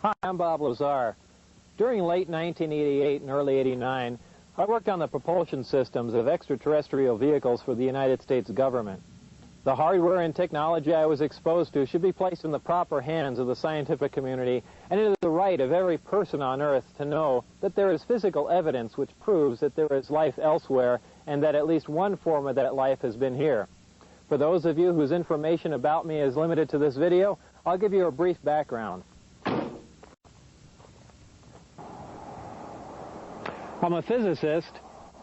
Hi, I'm Bob Lazar. During late 1988 and early 89, I worked on the propulsion systems of extraterrestrial vehicles for the United States government. The hardware and technology I was exposed to should be placed in the proper hands of the scientific community, and it is the right of every person on Earth to know that there is physical evidence which proves that there is life elsewhere and that at least one form of that life has been here. For those of you whose information about me is limited to this video, I'll give you a brief background. I'm a physicist.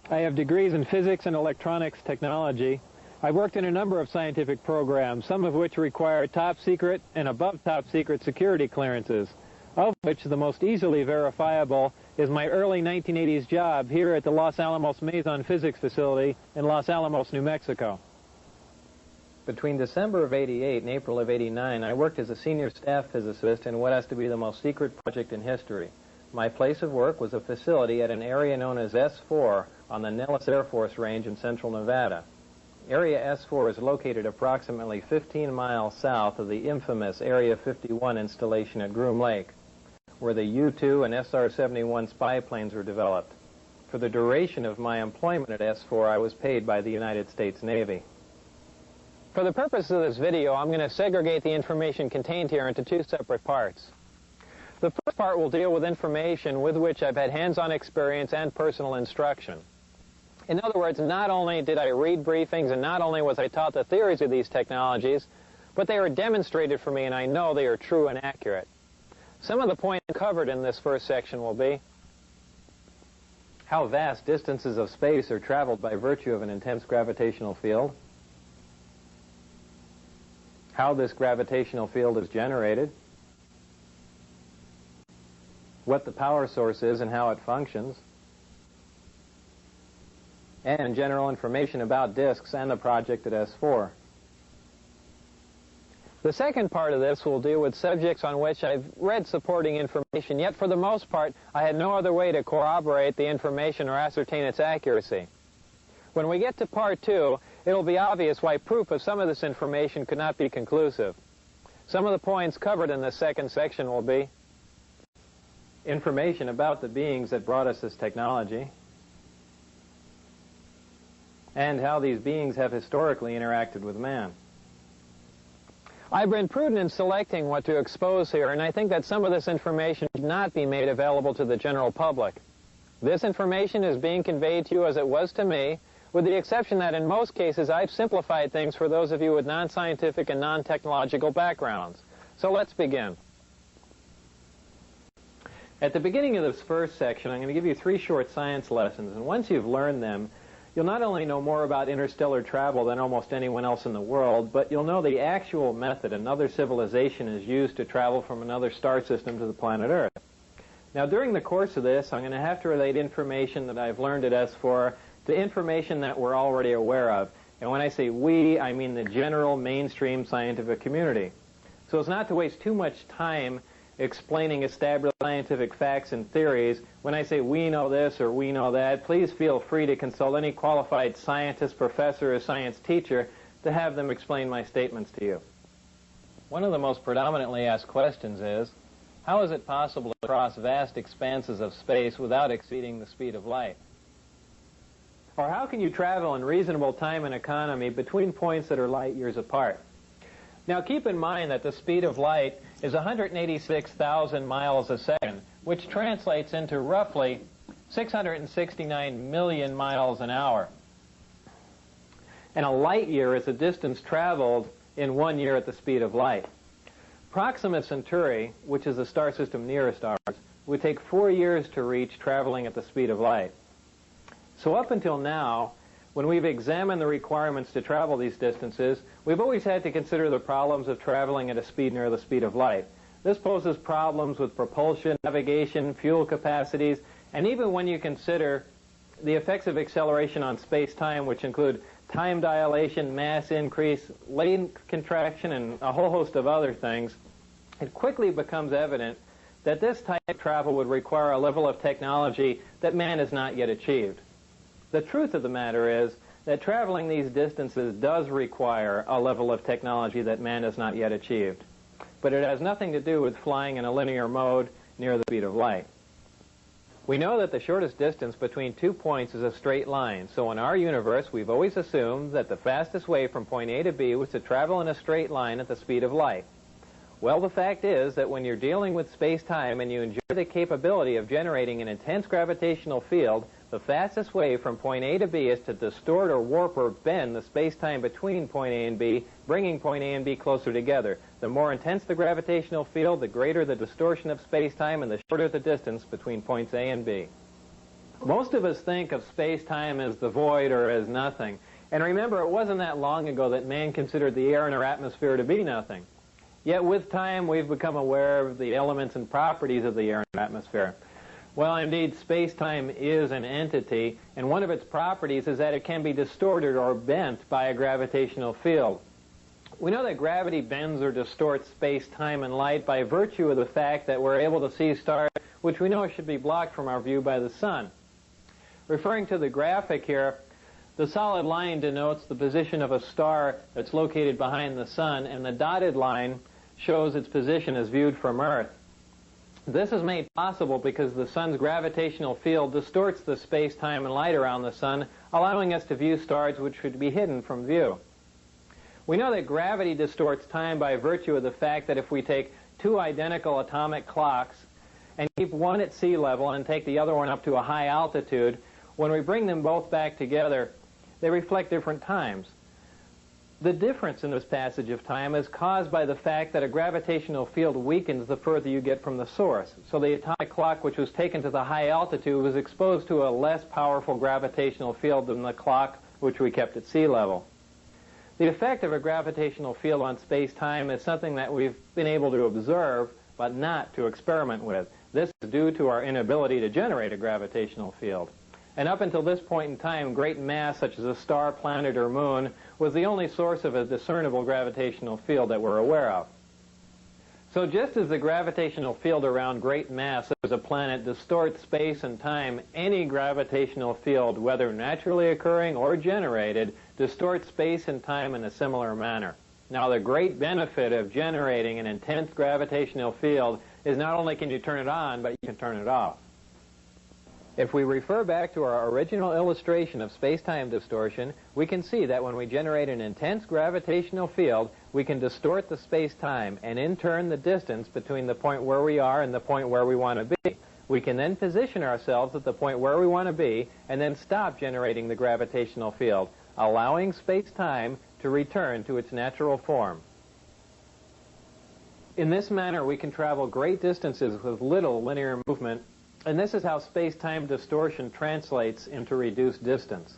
I have degrees in physics and electronics technology. I've worked in a number of scientific programs, some of which require top secret and above top secret security clearances, of which the most easily verifiable is my early 1980s job here at the Los Alamos Mason Physics Facility in Los Alamos, New Mexico. Between December of '88 and April of '89, I worked as a senior staff physicist in what has to be the most secret project in history. My place of work was a facility at an area known as S4 on the Nellis Air Force Range in central Nevada. Area S4 is located approximately 15 miles south of the infamous Area 51 installation at Groom Lake, where the U-2 and SR-71 spy planes were developed. For the duration of my employment at S4, I was paid by the United States Navy. For the purpose of this video, I'm going to segregate the information contained here into two separate parts. The first part will deal with information with which I've had hands-on experience and personal instruction. In other words, not only did I read briefings and not only was I taught the theories of these technologies, but they were demonstrated for me and I know they are true and accurate. Some of the points covered in this first section will be how vast distances of space are traveled by virtue of an intense gravitational field, how this gravitational field is generated, what the power source is and how it functions, and general information about disks and the project at S4. The second part of this will deal with subjects on which I've read supporting information, yet for the most part I had no other way to corroborate the information or ascertain its accuracy. When we get to part two, it'll be obvious why proof of some of this information could not be conclusive. Some of the points covered in this second section will be information about the beings that brought us this technology, and how these beings have historically interacted with man. I've been prudent in selecting what to expose here, and I think that some of this information should not be made available to the general public. This information is being conveyed to you as it was to me, with the exception that in most cases I've simplified things for those of you with non-scientific and non-technological backgrounds. So let's begin. At the beginning of this first section, I'm going to give you 3 short science lessons, and once you've learned them, you'll not only know more about interstellar travel than almost anyone else in the world, but you'll know the actual method another civilization is used to travel from another star system to the planet Earth. Now, during the course of this, I'm going to have to relate information that I've learned at S4 to information that we're already aware of. And when I say we, I mean the general mainstream scientific community. So as not to waste too much time explaining established scientific facts and theories, when I say we know this or we know that, please feel free to consult any qualified scientist, professor, or science teacher to have them explain my statements to you. One of the most predominantly asked questions is, how is it possible to cross vast expanses of space without exceeding the speed of light? Or how can you travel in reasonable time and economy between points that are light years apart? Now keep in mind that the speed of light is 186,000 miles a second, which translates into roughly 669 million miles an hour. And a light year is a distance traveled in 1 year at the speed of light. Proxima Centauri, which is the star system nearest ours, would take 4 years to reach traveling at the speed of light. So up until now, when we've examined the requirements to travel these distances, we've always had to consider the problems of traveling at a speed near the speed of light. This poses problems with propulsion, navigation, fuel capacities, and even when you consider the effects of acceleration on space-time, which include time dilation, mass increase, length contraction, and a whole host of other things, it quickly becomes evident that this type of travel would require a level of technology that man has not yet achieved. The truth of the matter is that traveling these distances does require a level of technology that man has not yet achieved. but it has nothing to do with flying in a linear mode near the speed of light. We know that the shortest distance between 2 points is a straight line, so in our universe we've always assumed that the fastest way from point A to B was to travel in a straight line at the speed of light. Well, the fact is that when you're dealing with space-time and you enjoy the capability of generating an intense gravitational field, the fastest way from point A to B is to distort or warp or bend the space-time between point A and B, bringing point A and B closer together. The more intense the gravitational field, the greater the distortion of space-time and the shorter the distance between points A and B. Most of us think of space-time as the void or as nothing. And remember, it wasn't that long ago that man considered the air in our atmosphere to be nothing. Yet with time, we've become aware of the elements and properties of the air and atmosphere. Well, indeed, space-time is an entity, and one of its properties is that it can be distorted or bent by a gravitational field. We know that gravity bends or distorts space-time and light by virtue of the fact that we're able to see stars which we know should be blocked from our view by the sun. Referring to the graphic here, the solid line denotes the position of a star that's located behind the sun, and the dotted line shows its position as viewed from Earth. This is made possible because the sun's gravitational field distorts the space-time and light around the sun, allowing us to view stars which should be hidden from view. We know that gravity distorts time by virtue of the fact that if we take two identical atomic clocks and keep one at sea level and take the other one up to a high altitude, when we bring them both back together, they reflect different times. The difference in this passage of time is caused by the fact that a gravitational field weakens the further you get from the source. So the atomic clock which was taken to the high altitude was exposed to a less powerful gravitational field than the clock which we kept at sea level. The effect of a gravitational field on space-time is something that we've been able to observe, but not to experiment with. This is due to our inability to generate a gravitational field. And up until this point in time, great mass such as a star, planet, or moon was the only source of a discernible gravitational field that we're aware of. So just as the gravitational field around great mass such as a planet distorts space and time, any gravitational field, whether naturally occurring or generated, distorts space and time in a similar manner. Now, the great benefit of generating an intense gravitational field is not only can you turn it on, but you can turn it off. If we refer back to our original illustration of space-time distortion, we can see that when we generate an intense gravitational field, we can distort the space-time and in turn the distance between the point where we are and the point where we want to be. We can then position ourselves at the point where we want to be and then stop generating the gravitational field, allowing space-time to return to its natural form. In this manner, we can travel great distances with little linear movement, and this is how space-time distortion translates into reduced distance.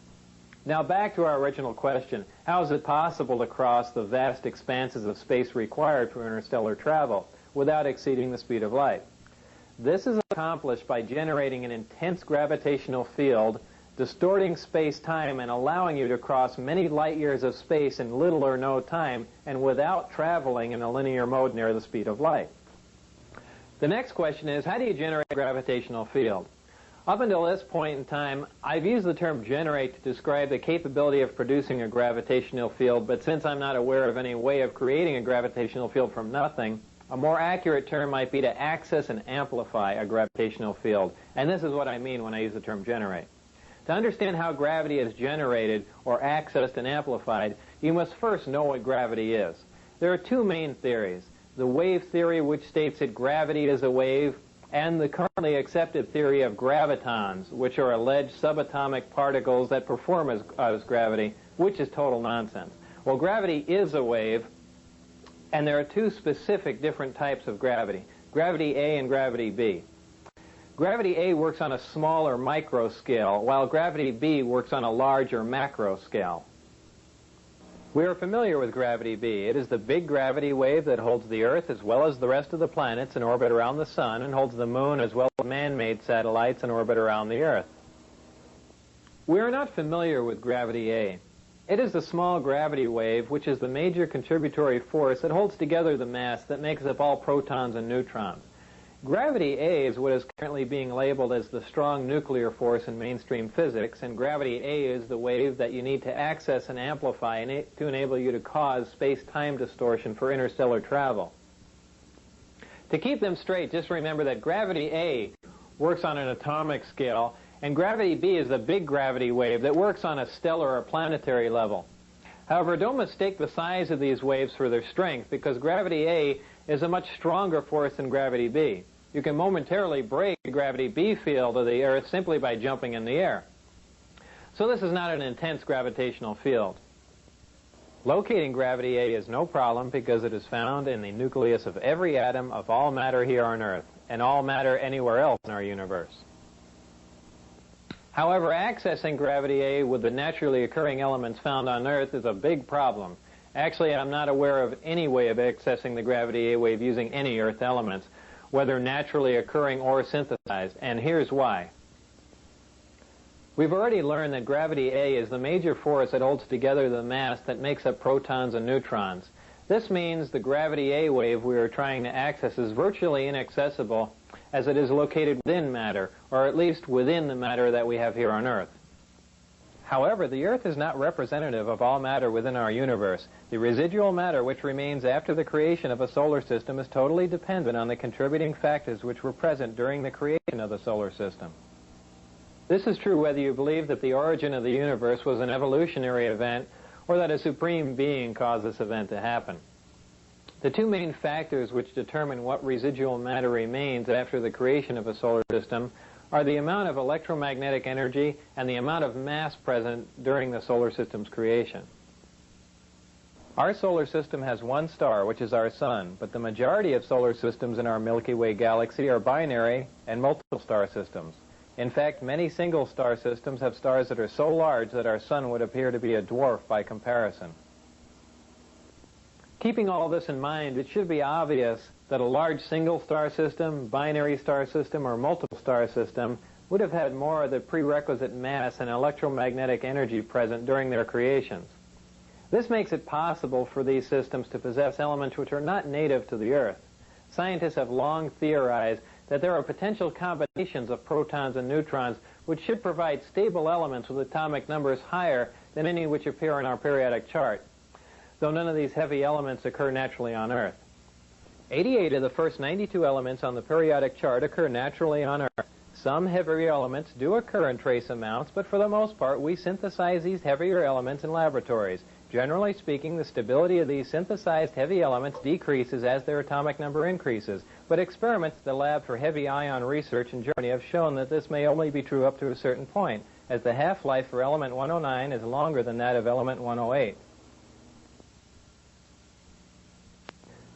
Now back to our original question, how is it possible to cross the vast expanses of space required for interstellar travel without exceeding the speed of light? This is accomplished by generating an intense gravitational field, distorting space-time and allowing you to cross many light years of space in little or no time and without traveling in a linear mode near the speed of light. The next question is, how do you generate a gravitational field? Up until this point in time, I've used the term generate to describe the capability of producing a gravitational field, but since I'm not aware of any way of creating a gravitational field from nothing, a more accurate term might be to access and amplify a gravitational field. And this is what I mean when I use the term generate. To understand how gravity is generated or accessed and amplified, you must first know what gravity is. There are two main theories. The wave theory, which states that gravity is a wave, and the currently accepted theory of gravitons, which are alleged subatomic particles that perform as gravity, which is total nonsense. Well, gravity is a wave, and there are two specific different types of gravity, gravity A and gravity B. Gravity A works on a smaller micro scale, while gravity B works on a larger macro scale. We are familiar with gravity B. It is the big gravity wave that holds the Earth as well as the rest of the planets in orbit around the Sun and holds the Moon as well as man-made satellites in orbit around the Earth. We are not familiar with gravity A. It is the small gravity wave which is the major contributory force that holds together the mass that makes up all protons and neutrons. Gravity A is what is currently being labeled as the strong nuclear force in mainstream physics, and gravity A is the wave that you need to access and amplify to enable you to cause space-time distortion for interstellar travel. To keep them straight, just remember that gravity A works on an atomic scale, and gravity B is the big gravity wave that works on a stellar or planetary level. However, don't mistake the size of these waves for their strength, because gravity A is a much stronger force than gravity B. You can momentarily break the gravity B field of the Earth simply by jumping in the air. So this is not an intense gravitational field. Locating gravity A is no problem because it is found in the nucleus of every atom of all matter here on Earth, and all matter anywhere else in our universe. However, accessing gravity A with the naturally occurring elements found on Earth is a big problem. Actually, I'm not aware of any way of accessing the gravity A wave using any Earth elements, whether naturally occurring or synthesized, and here's why. We've already learned that gravity A is the major force that holds together the mass that makes up protons and neutrons. This means the gravity A wave we are trying to access is virtually inaccessible, as it is located within matter, or at least within the matter that we have here on Earth. However, the Earth is not representative of all matter within our universe. The residual matter which remains after the creation of a solar system is totally dependent on the contributing factors which were present during the creation of the solar system. This is true whether you believe that the origin of the universe was an evolutionary event or that a supreme being caused this event to happen. The two main factors which determine what residual matter remains after the creation of a solar system are the amount of electromagnetic energy and the amount of mass present during the solar system's creation. Our solar system has one star, which is our sun, but the majority of solar systems in our Milky Way galaxy are binary and multiple star systems. In fact, many single star systems have stars that are so large that our sun would appear to be a dwarf by comparison. Keeping all this in mind, it should be obvious that a large single star system, binary star system, or multiple star system would have had more of the prerequisite mass and electromagnetic energy present during their creations. This makes it possible for these systems to possess elements which are not native to the Earth. Scientists have long theorized that there are potential combinations of protons and neutrons which should provide stable elements with atomic numbers higher than any which appear in our periodic chart, though none of these heavy elements occur naturally on Earth. 88 of the first 92 elements on the periodic chart occur naturally on Earth. Some heavier elements do occur in trace amounts, but for the most part we synthesize these heavier elements in laboratories. Generally speaking, the stability of these synthesized heavy elements decreases as their atomic number increases, but experiments at the Lab for Heavy Ion Research in Germany have shown that this may only be true up to a certain point, as the half-life for element 109 is longer than that of element 108.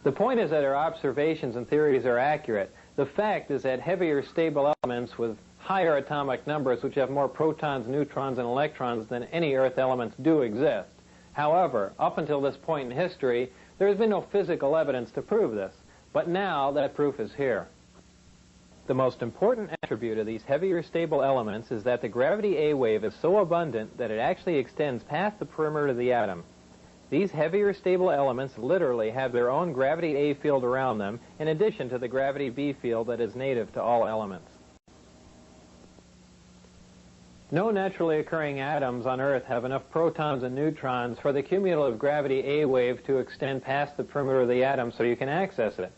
The point is that our observations and theories are accurate. The fact is that heavier stable elements with higher atomic numbers, which have more protons, neutrons, and electrons than any Earth elements, do exist. However, up until this point in history, there has been no physical evidence to prove this. But now that proof is here. The most important attribute of these heavier stable elements is that the gravity A wave is so abundant that it actually extends past the perimeter of the atom. These heavier stable elements literally have their own gravity A field around them, in addition to the gravity B field that is native to all elements. No naturally occurring atoms on Earth have enough protons and neutrons for the cumulative gravity A wave to extend past the perimeter of the atom so you can access it.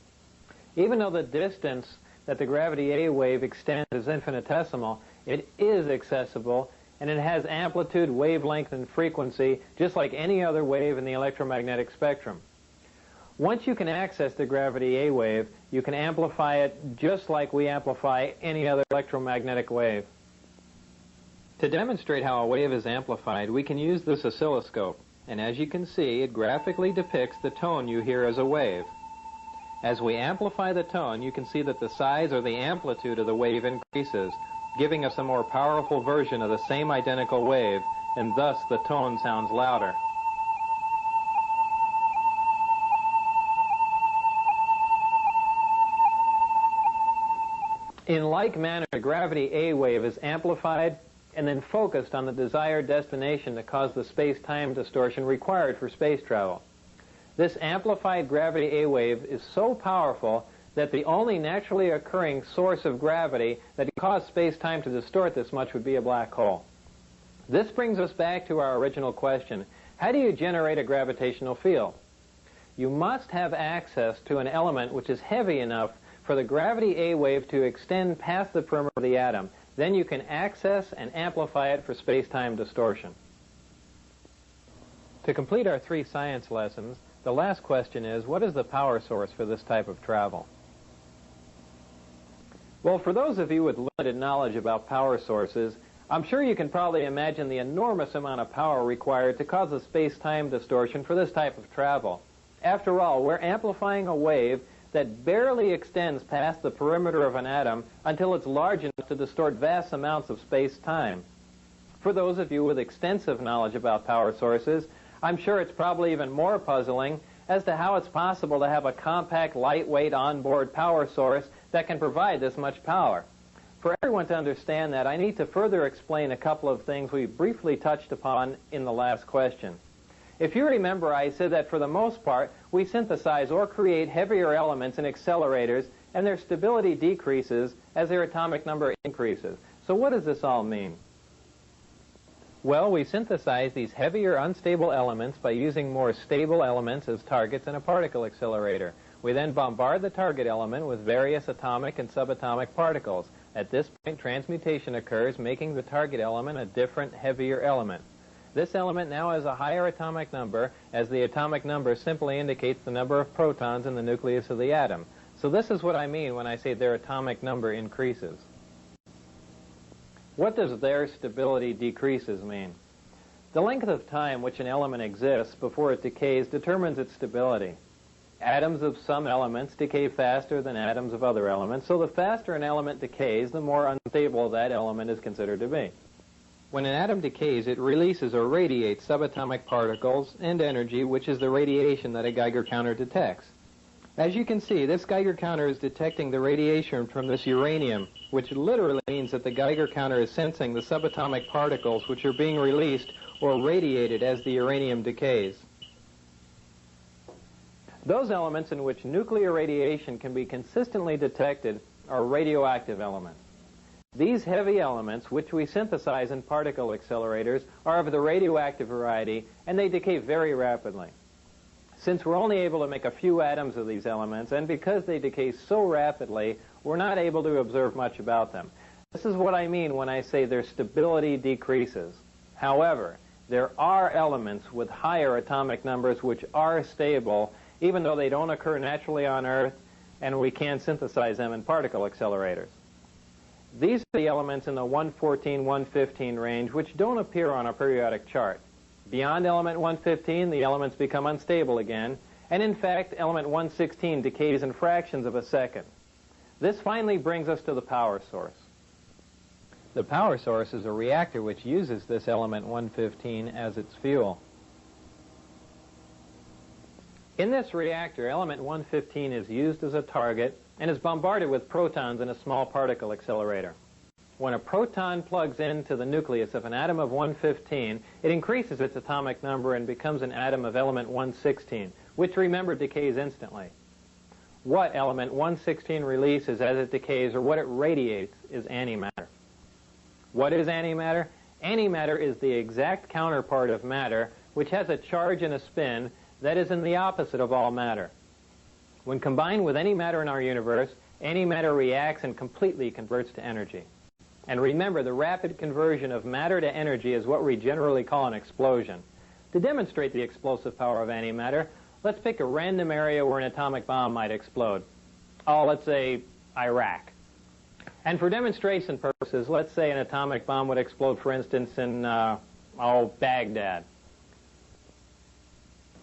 Even though the distance that the gravity A wave extends is infinitesimal, it is accessible, and it has amplitude, wavelength, and frequency just like any other wave in the electromagnetic spectrum. Once you can access the gravity A wave, you can amplify it just like we amplify any other electromagnetic wave. To demonstrate how a wave is amplified, we can use this oscilloscope, and as you can see, it graphically depicts the tone you hear as a wave. As we amplify the tone, you can see that the size or the amplitude of the wave increases, giving us a more powerful version of the same identical wave, and thus the tone sounds louder. In like manner, the gravity A wave is amplified and then focused on the desired destination to cause the space-time distortion required for space travel. This amplified gravity A wave is so powerful that the only naturally occurring source of gravity that could cause space-time to distort this much would be a black hole. This brings us back to our original question: how do you generate a gravitational field? You must have access to an element which is heavy enough for the gravity A wave to extend past the perimeter of the atom. Then you can access and amplify it for space-time distortion. To complete our 3 science lessons, the last question is, what is the power source for this type of travel? Well, for those of you with limited knowledge about power sources, I'm sure you can probably imagine the enormous amount of power required to cause a space-time distortion for this type of travel. After all, we're amplifying a wave that barely extends past the perimeter of an atom until it's large enough to distort vast amounts of space-time. For those of you with extensive knowledge about power sources, I'm sure it's probably even more puzzling as to how it's possible to have a compact, lightweight, onboard power source that can provide this much power. For everyone to understand that, I need to further explain a couple of things we briefly touched upon in the last question. If you remember, I said that for the most part, we synthesize or create heavier elements in accelerators, and their stability decreases as their atomic number increases. So what does this all mean? Well, we synthesize these heavier, unstable elements by using more stable elements as targets in a particle accelerator. We then bombard the target element with various atomic and subatomic particles. At this point, transmutation occurs, making the target element a different, heavier element. This element now has a higher atomic number, as the atomic number simply indicates the number of protons in the nucleus of the atom. So this is what I mean when I say their atomic number increases. What does their stability decreases mean? The length of time which an element exists before it decays determines its stability. Atoms of some elements decay faster than atoms of other elements, so the faster an element decays, the more unstable that element is considered to be. When an atom decays, it releases or radiates subatomic particles and energy, which is the radiation that a Geiger counter detects. As you can see, this Geiger counter is detecting the radiation from this uranium, which literally means that the Geiger counter is sensing the subatomic particles which are being released or radiated as the uranium decays. Those elements in which nuclear radiation can be consistently detected are radioactive elements. These heavy elements, which we synthesize in particle accelerators, are of the radioactive variety, and they decay very rapidly. Since we're only able to make a few atoms of these elements, and because they decay so rapidly, we're not able to observe much about them. This is what I mean when I say their stability decreases. However, there are elements with higher atomic numbers which are stable, even though they don't occur naturally on Earth, and we can synthesize them in particle accelerators. These are the elements in the 114, 115 range which don't appear on a periodic chart. Beyond element 115, the elements become unstable again, and in fact, element 116 decays in fractions of a second. This finally brings us to the power source. The power source is a reactor which uses this element 115 as its fuel. In this reactor, element 115 is used as a target and is bombarded with protons in a small particle accelerator. When a proton plugs into the nucleus of an atom of 115, it increases its atomic number and becomes an atom of element 116, which, remember, decays instantly. What element 116 releases as it decays, or what it radiates, is antimatter. What is antimatter? Antimatter is the exact counterpart of matter, which has a charge and a spin that is in the opposite of all matter. When combined with any matter in our universe, antimatter reacts and completely converts to energy. And remember, the rapid conversion of matter to energy is what we generally call an explosion. To demonstrate the explosive power of antimatter, let's pick a random area where an atomic bomb might explode. Oh, let's say Iraq. And for demonstration purposes, let's say an atomic bomb would explode, for instance, in, Baghdad.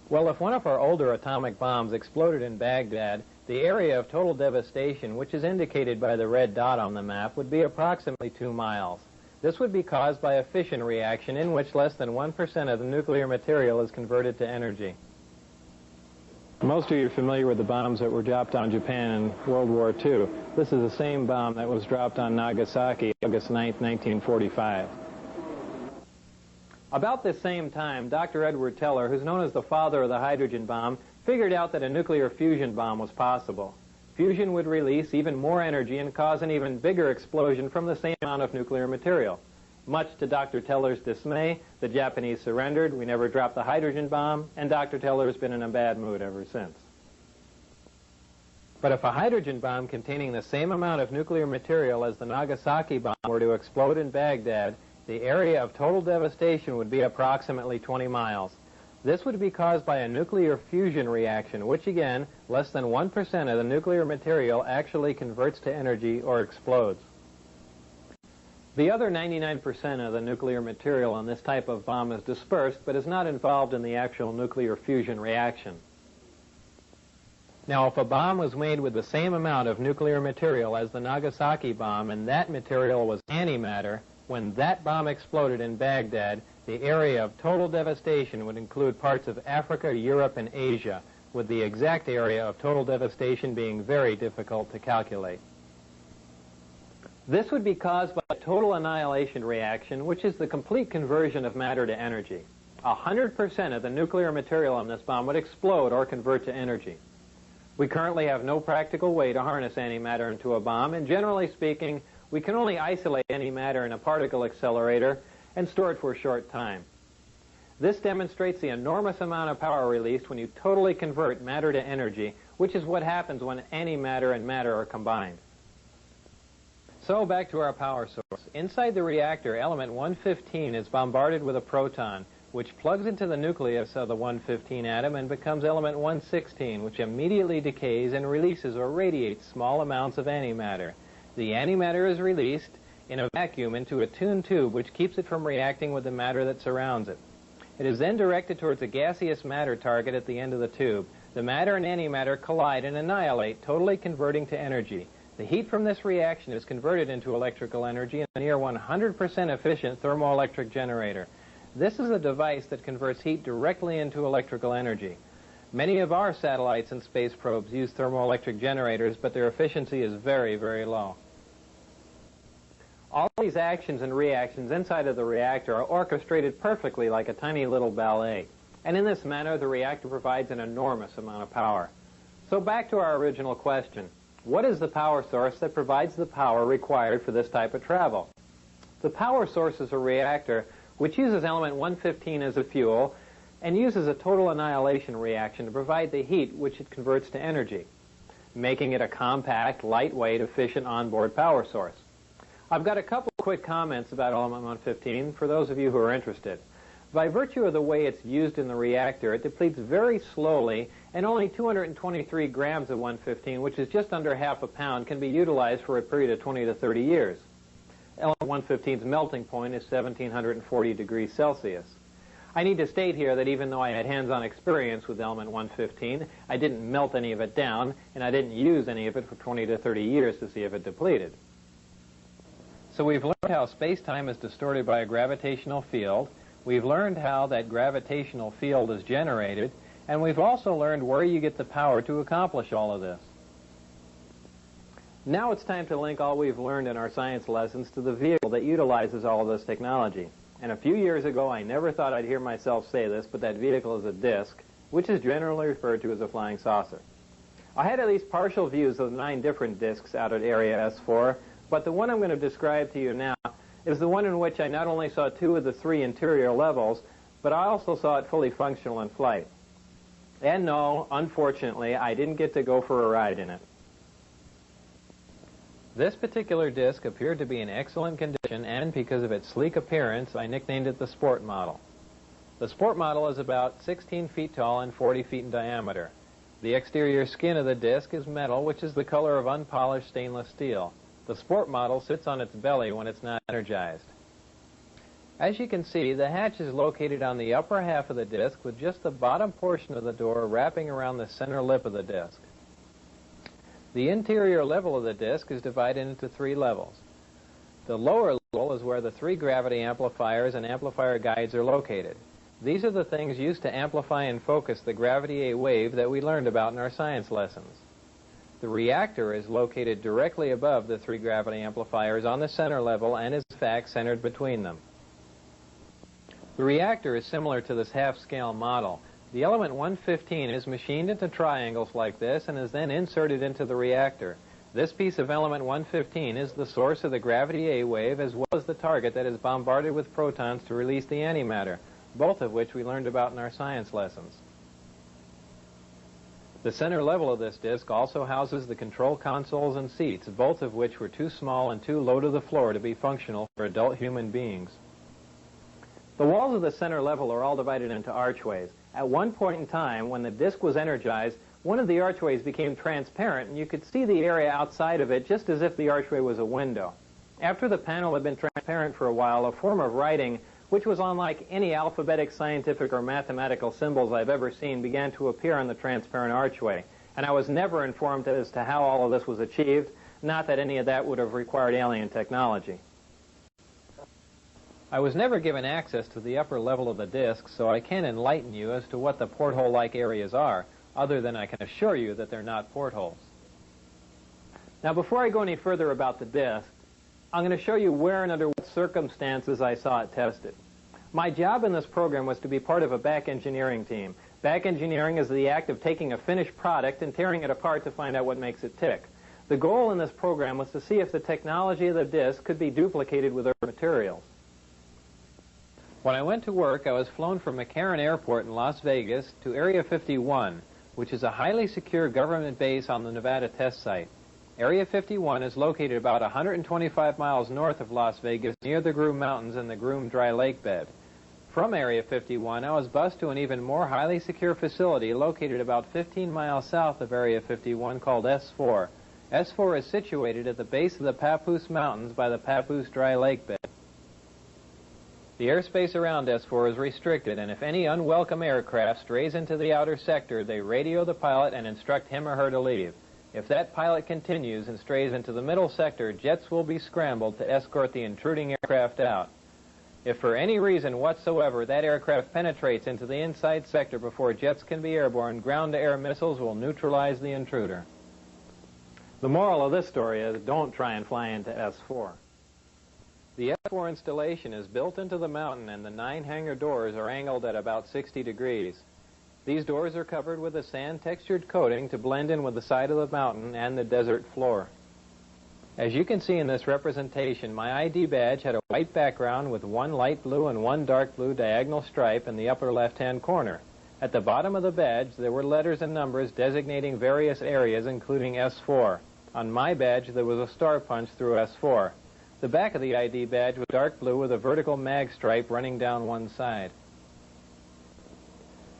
Well, if one of our older atomic bombs exploded in Baghdad, the area of total devastation, which is indicated by the red dot on the map, would be approximately 2 miles. This would be caused by a fission reaction in which less than 1% of the nuclear material is converted to energy. Most of you are familiar with the bombs that were dropped on Japan in World War II. This is the same bomb that was dropped on Nagasaki August 9, 1945. About this same time, Dr. Edward Teller, who's known as the father of the hydrogen bomb, figured out that a nuclear fusion bomb was possible. Fusion would release even more energy and cause an even bigger explosion from the same amount of nuclear material. Much to Dr. Teller's dismay, the Japanese surrendered, we never dropped the hydrogen bomb, and Dr. Teller has been in a bad mood ever since. But if a hydrogen bomb containing the same amount of nuclear material as the Nagasaki bomb were to explode in Baghdad, the area of total devastation would be approximately 20 miles. This would be caused by a nuclear fusion reaction, which again, less than 1% of the nuclear material actually converts to energy or explodes. The other 99% of the nuclear material on this type of bomb is dispersed, but is not involved in the actual nuclear fusion reaction. Now, if a bomb was made with the same amount of nuclear material as the Nagasaki bomb, and that material was antimatter, when that bomb exploded in Baghdad, the area of total devastation would include parts of Africa, Europe, and Asia, with the exact area of total devastation being very difficult to calculate. This would be caused by a total annihilation reaction, which is the complete conversion of matter to energy. 100% of the nuclear material on this bomb would explode or convert to energy. We currently have no practical way to harness antimatter into a bomb, and generally speaking, we can only isolate antimatter in a particle accelerator and store it for a short time. This demonstrates the enormous amount of power released when you totally convert matter to energy, which is what happens when antimatter and matter are combined. So back to our power source. Inside the reactor, element 115 is bombarded with a proton, which plugs into the nucleus of the 115 atom and becomes element 116, which immediately decays and releases or radiates small amounts of antimatter. The antimatter is released in a vacuum into a tuned tube, which keeps it from reacting with the matter that surrounds it. It is then directed towards a gaseous matter target at the end of the tube. The matter and antimatter collide and annihilate, totally converting to energy. The heat from this reaction is converted into electrical energy in a near 100% efficient thermoelectric generator. This is a device that converts heat directly into electrical energy. Many of our satellites and space probes use thermoelectric generators, but their efficiency is very, very low. All these actions and reactions inside of the reactor are orchestrated perfectly like a tiny little ballet. And in this manner, the reactor provides an enormous amount of power. So back to our original question. What is the power source that provides the power required for this type of travel? The power source is a reactor which uses element 115 as a fuel and uses a total annihilation reaction to provide the heat which it converts to energy, making it a compact, lightweight, efficient onboard power source. I've got a couple quick comments about element 115 for those of you who are interested. By virtue of the way it's used in the reactor, it depletes very slowly, and only 223 grams of 115, which is just under half a pound, can be utilized for a period of 20 to 30 years. Element 115's melting point is 1740 degrees Celsius. I need to state here that even though I had hands-on experience with element 115, I didn't melt any of it down, and I didn't use any of it for 20 to 30 years to see if it depleted. So we've learned how space-time is distorted by a gravitational field. We've learned how that gravitational field is generated, and we've also learned where you get the power to accomplish all of this. Now it's time to link all we've learned in our science lessons to the vehicle that utilizes all of this technology. And a few years ago, I never thought I'd hear myself say this, but that vehicle is a disk, which is generally referred to as a flying saucer. I had at least partial views of the 9 different disks out at Area S4, but the one I'm going to describe to you now is the one in which I not only saw 2 of the 3 interior levels, but I also saw it fully functional in flight. And no, unfortunately, I didn't get to go for a ride in it. This particular disc appeared to be in excellent condition, and because of its sleek appearance, I nicknamed it the Sport Model. The Sport Model is about 16 feet tall and 40 feet in diameter. The exterior skin of the disc is metal, which is the color of unpolished stainless steel. The Sport Model sits on its belly when it's not energized. As you can see, the hatch is located on the upper half of the disc with just the bottom portion of the door wrapping around the center lip of the disc. The interior level of the disc is divided into 3 levels. The lower level is where the 3 gravity amplifiers and amplifier guides are located. These are the things used to amplify and focus the gravity A wave that we learned about in our science lessons. The reactor is located directly above the 3 gravity amplifiers on the center level and is in fact centered between them. The reactor is similar to this half-scale model. The element 115 is machined into triangles like this and is then inserted into the reactor. This piece of element 115 is the source of the gravity A wave as well as the target that is bombarded with protons to release the antimatter, both of which we learned about in our science lessons. The center level of this disk also houses the control consoles and seats, both of which were too small and too low to the floor to be functional for adult human beings. The walls of the center level are all divided into archways. At one point in time, when the disk was energized, one of the archways became transparent, and you could see the area outside of it just as if the archway was a window. After the panel had been transparent for a while, a form of writing, which was unlike any alphabetic, scientific, or mathematical symbols I've ever seen, began to appear on the transparent archway. And I was never informed as to how all of this was achieved, not that any of that would have required alien technology. I was never given access to the upper level of the disk, so I can't enlighten you as to what the porthole-like areas are, other than I can assure you that they're not portholes. Now, before I go any further about the disk, I'm going to show you where and under what circumstances I saw it tested. My job in this program was to be part of a back engineering team. Back engineering is the act of taking a finished product and tearing it apart to find out what makes it tick. The goal in this program was to see if the technology of the disk could be duplicated with other materials. When I went to work, I was flown from McCarran Airport in Las Vegas to Area 51, which is a highly secure government base on the Nevada test site. Area 51 is located about 125 miles north of Las Vegas, near the Groom Mountains and the Groom Dry Lake bed. From Area 51, I was bused to an even more highly secure facility located about 15 miles south of Area 51 called S4. S4 is situated at the base of the Papoose Mountains by the Papoose Dry Lake bed. The airspace around S4 is restricted, and if any unwelcome aircraft strays into the outer sector, they radio the pilot and instruct him or her to leave. If that pilot continues and strays into the middle sector, jets will be scrambled to escort the intruding aircraft out. If for any reason whatsoever that aircraft penetrates into the inside sector before jets can be airborne, ground-to-air missiles will neutralize the intruder. The moral of this story is don't try and fly into S4. The S4 installation is built into the mountain, and the 9 hangar doors are angled at about 60 degrees. These doors are covered with a sand-textured coating to blend in with the side of the mountain and the desert floor. As you can see in this representation, my ID badge had a white background with 1 light blue and 1 dark blue diagonal stripe in the upper left-hand corner. At the bottom of the badge, there were letters and numbers designating various areas, including S4. On my badge, there was a star punch through S4. The back of the ID badge was dark blue with a vertical mag stripe running down one side.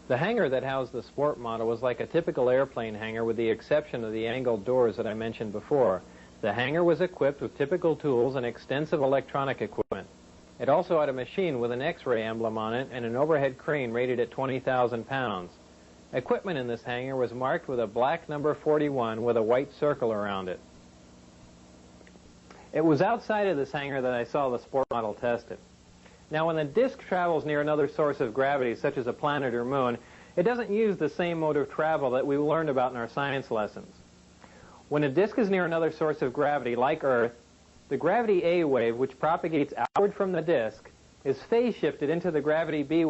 The hangar that housed the sport model was like a typical airplane hangar with the exception of the angled doors that I mentioned before. The hangar was equipped with typical tools and extensive electronic equipment. It also had a machine with an X-ray emblem on it and an overhead crane rated at 20,000 pounds. Equipment in this hangar was marked with a black number 41 with a white circle around it. It was outside of this hangar that I saw the sport model tested. Now, when the disk travels near another source of gravity, such as a planet or moon, it doesn't use the same mode of travel that we learned about in our science lessons. When a disk is near another source of gravity, like Earth, the gravity A wave, which propagates outward from the disk, is phase shifted into the gravity B wave